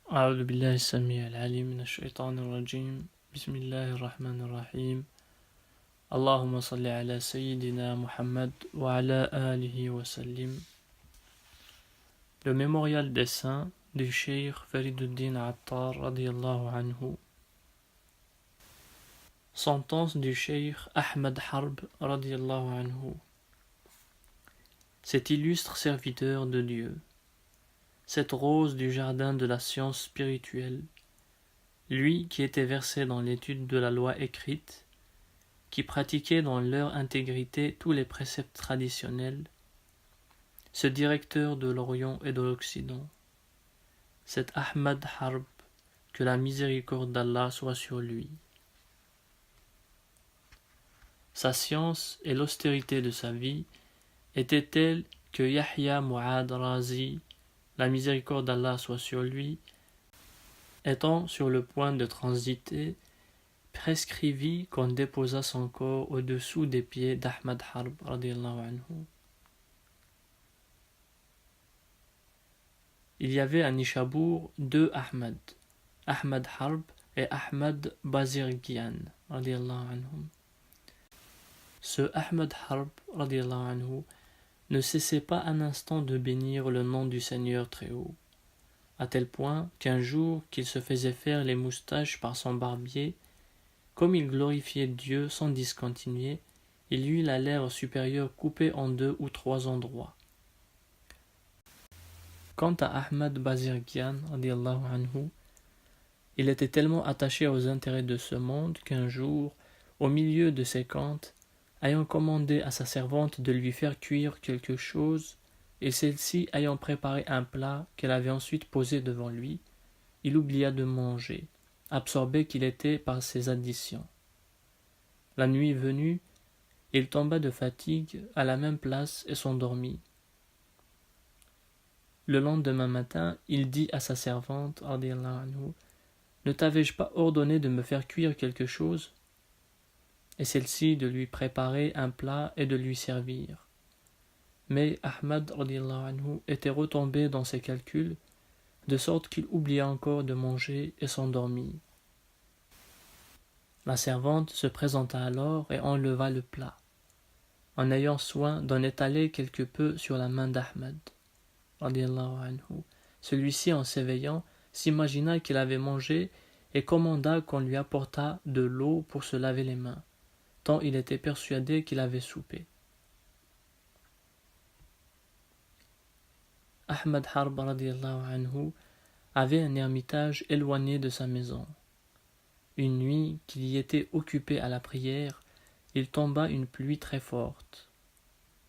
أعوذ بالله السميع العليم من الشيطان الرجيم بسم الله الرحمن الرحيم اللهم صل على سيدنا Muhammad وعلى آله وسلم. Le mémorial des saints du Cheikh Fariduddin Attar radiyallahu anhu. Sentence du Cheikh Ahmad Harb radiyallahu anhu. Cet illustre serviteur de Dieu, cette rose du jardin de la science spirituelle, lui qui était versé dans l'étude de la loi écrite, qui pratiquait dans leur intégrité tous les préceptes traditionnels, ce directeur de l'Orient et de l'Occident, cet Ahmad Harb, que la miséricorde d'Allah soit sur lui. Sa science et l'austérité de sa vie étaient telles que Yahya Mu'ad Razi, la miséricorde d'Allah soit sur lui, étant sur le point de transiter, prescrivit qu'on déposât son corps au-dessous des pieds d'Ahmad Harb radiyallahu anhu. Il y avait à Nishabour deux Ahmad, Ahmad Harb et Ahmad Bazirgian radiyallahu anhum. Ce Ahmad Harb radiyallahu anhu ne cessait pas un instant de bénir le nom du Seigneur très haut, à tel point qu'un jour qu'il se faisait faire les moustaches par son barbier, comme il glorifiait Dieu sans discontinuer, il eut la lèvre supérieure coupée en 2 ou 3 endroits. Quant à Ahmad Bazirgian radiyallahu anhu, il était tellement attaché aux intérêts de ce monde qu'un jour, au milieu de ses cantes, ayant commandé à sa servante de lui faire cuire quelque chose, et celle-ci ayant préparé un plat qu'elle avait ensuite posé devant lui, il oublia de manger, absorbé qu'il était par ses additions. La nuit venue, il tomba de fatigue à la même place et s'endormit. Le lendemain matin, il dit à sa servante, radiyallahu anhu, « Ne t'avais-je pas ordonné de me faire cuire quelque chose ?» et celle-ci de lui préparer un plat et de lui servir. Mais Ahmad radiyallahu anhu était retombé dans ses calculs, de sorte qu'il oublia encore de manger et s'endormit. La servante se présenta alors et enleva le plat, en ayant soin d'en étaler quelque peu sur la main d'Ahmad radiyallahu anhu. Celui-ci, en s'éveillant, s'imagina qu'il avait mangé et commanda qu'on lui apportât de l'eau pour se laver les mains, tant il était persuadé qu'il avait soupé. Ahmad Harb radiyallahu anhu avait un ermitage éloigné de sa maison. Une nuit qu'il y était occupé à la prière, il tomba une pluie très forte.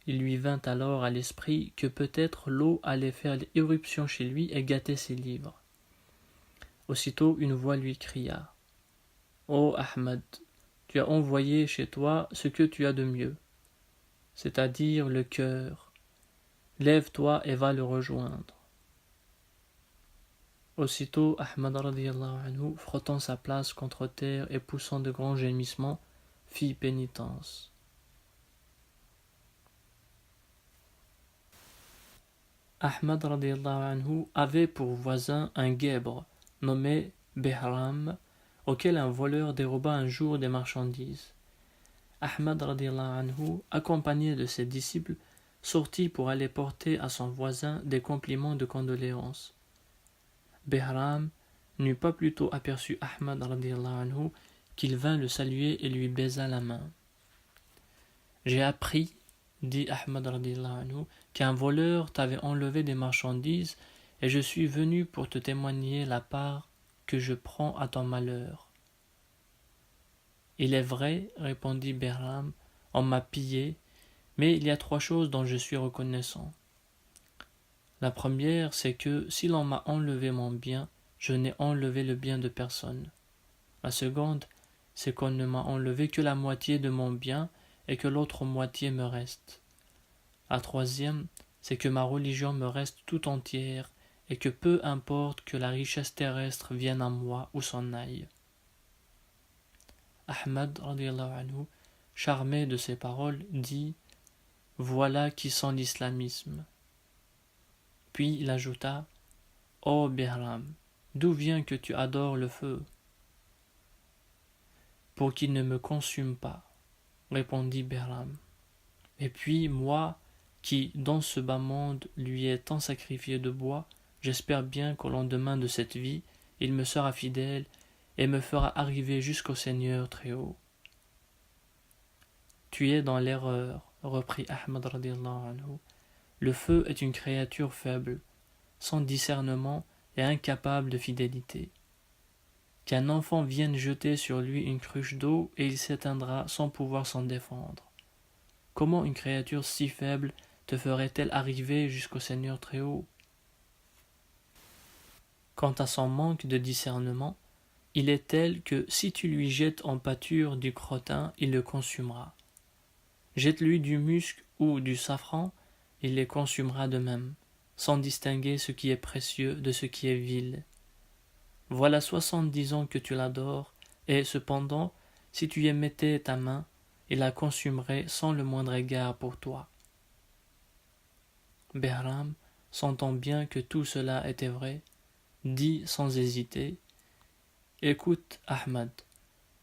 Il lui vint alors à l'esprit que peut-être l'eau allait faire irruption chez lui et gâter ses livres. Aussitôt une voix lui cria « Ô Ahmad, tu as envoyé chez toi ce que tu as de mieux, c'est-à-dire le cœur. Lève-toi et va le rejoindre. » Aussitôt, Ahmad radiyallahu anhu, frottant sa place contre terre et poussant de grands gémissements, fit pénitence. Ahmad radiyallahu anhu avait pour voisin un guèbre nommé Behram, auquel un voleur déroba un jour des marchandises. Ahmad radiyallahu anhu, accompagné de ses disciples, sortit pour aller porter à son voisin des compliments de condoléances. Behram n'eut pas plutôt aperçu Ahmad radiyallahu anhu qu'il vint le saluer et lui baisa la main. « J'ai appris, dit Ahmad radiyallahu anhu, qu'un voleur t'avait enlevé des marchandises et je suis venu pour te témoigner la part que je prends à ton malheur. » « Il est vrai, répondit Behram, on m'a pillé, mais il y a 3 choses dont je suis reconnaissant. La première, c'est que si l'on m'a enlevé mon bien, je n'ai enlevé le bien de personne. La seconde, c'est qu'on ne m'a enlevé que la moitié de mon bien et que l'autre moitié me reste. La troisième, c'est que ma religion me reste tout entière et que peu importe que la richesse terrestre vienne à moi ou s'en aille. Ahmad, radiyallahu anhu, charmé de ces paroles, dit « Voilà qui sent l'islamisme. » Puis il ajouta « Ô Behram, d'où vient que tu adores le feu? Pour qu'il ne me consume pas, répondit Behram. Et puis, moi, qui, dans ce bas monde, lui ai tant sacrifié de bois, j'espère bien qu'au lendemain de cette vie, il me sera fidèle et me fera arriver jusqu'au Seigneur très haut. Tu es dans l'erreur, reprit Ahmad radiallahu anhu. Le feu est une créature faible, sans discernement et incapable de fidélité. Qu'un enfant vienne jeter sur lui une cruche d'eau et il s'éteindra sans pouvoir s'en défendre. Comment une créature si faible te ferait-elle arriver jusqu'au Seigneur très haut? Quant à son manque de discernement, il est tel que si tu lui jettes en pâture du crottin, il le consumera. Jette-lui du musc ou du safran, il les consumera de même, sans distinguer ce qui est précieux de ce qui est vil. Voilà 70 ans que tu l'adores, et cependant, si tu y mettais ta main, il la consumerait sans le moindre égard pour toi. Behram, sentant bien que tout cela était vrai, dit sans hésiter: Écoute, Ahmad,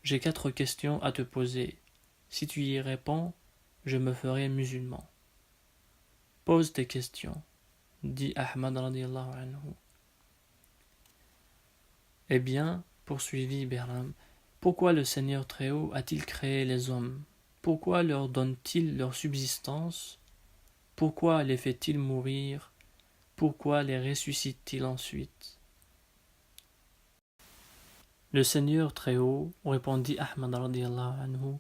j'ai 4 questions à te poser. Si tu y réponds, je me ferai musulman. Pose tes questions, dit Ahmad radiallahu anhu. Eh bien, poursuivit Behram, pourquoi le Seigneur Très-Haut a-t-il créé les hommes? Pourquoi leur donne-t-il leur subsistance? Pourquoi les fait-il mourir? Pourquoi les ressuscite-t-il ensuite? Le Seigneur Très-Haut, répondit Ahmad radiallahu anhu,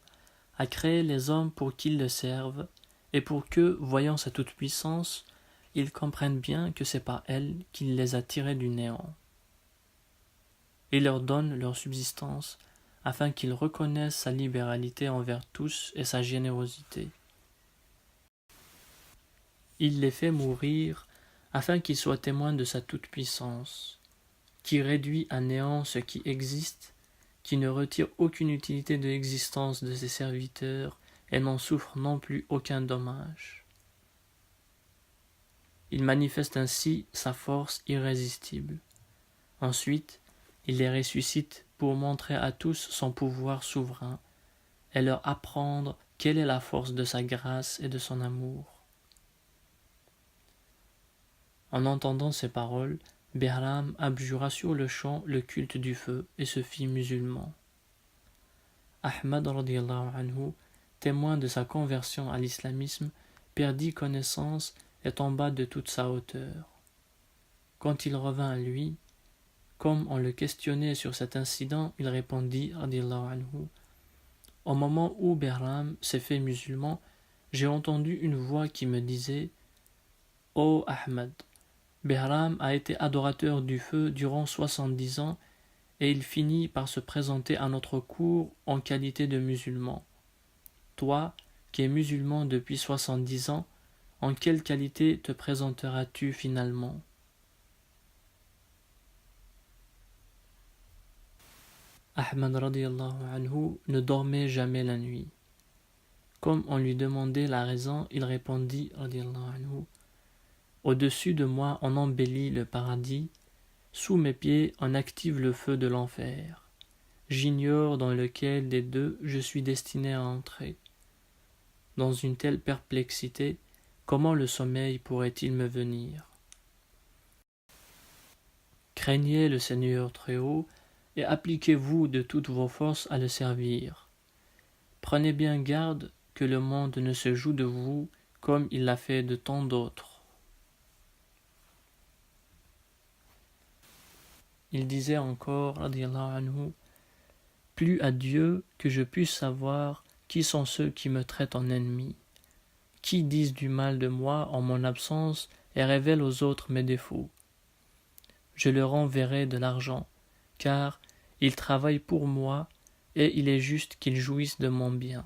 a créé les hommes pour qu'ils le servent, et pour que, voyant sa toute-puissance, ils comprennent bien que c'est par elle qu'il les a tirés du néant. Il leur donne leur subsistance, afin qu'ils reconnaissent sa libéralité envers tous et sa générosité. Il les fait mourir, afin qu'ils soient témoins de sa toute-puissance, qui réduit à néant ce qui existe, qui ne retire aucune utilité de l'existence de ses serviteurs et n'en souffre non plus aucun dommage. Il manifeste ainsi sa force irrésistible. Ensuite, il les ressuscite pour montrer à tous son pouvoir souverain et leur apprendre quelle est la force de sa grâce et de son amour. En entendant ces paroles, Behram abjura sur le champ le culte du feu et se fit musulman. Ahmad radiallahu anhu, témoin de sa conversion à l'islamisme, perdit connaissance et tomba de toute sa hauteur. Quand il revint à lui, comme on le questionnait sur cet incident, il répondit radiallahu anhu: Au moment où Behram s'est fait musulman, j'ai entendu une voix qui me disait: Ô Ahmad, Behram a été adorateur du feu durant 70 ans et il finit par se présenter à notre cour en qualité de musulman. Toi, qui es musulman depuis 70 ans, en quelle qualité te présenteras-tu finalement? Ahmad radiallahu anhu ne dormait jamais la nuit. Comme on lui demandait la raison, il répondit radiallahu anhu: Au-dessus de moi on embellit le paradis, sous mes pieds on active le feu de l'enfer. J'ignore dans lequel des deux je suis destiné à entrer. Dans une telle perplexité, comment le sommeil pourrait-il me venir? Craignez le Seigneur Très-Haut et appliquez-vous de toutes vos forces à le servir. Prenez bien garde que le monde ne se joue de vous comme il l'a fait de tant d'autres. Il disait encore, radiallahu anhu, plus à Dieu que je puisse savoir qui sont ceux qui me traitent en ennemi, qui disent du mal de moi en mon absence et révèlent aux autres mes défauts. Je leur enverrai de l'argent, car ils travaillent pour moi et il est juste qu'ils jouissent de mon bien.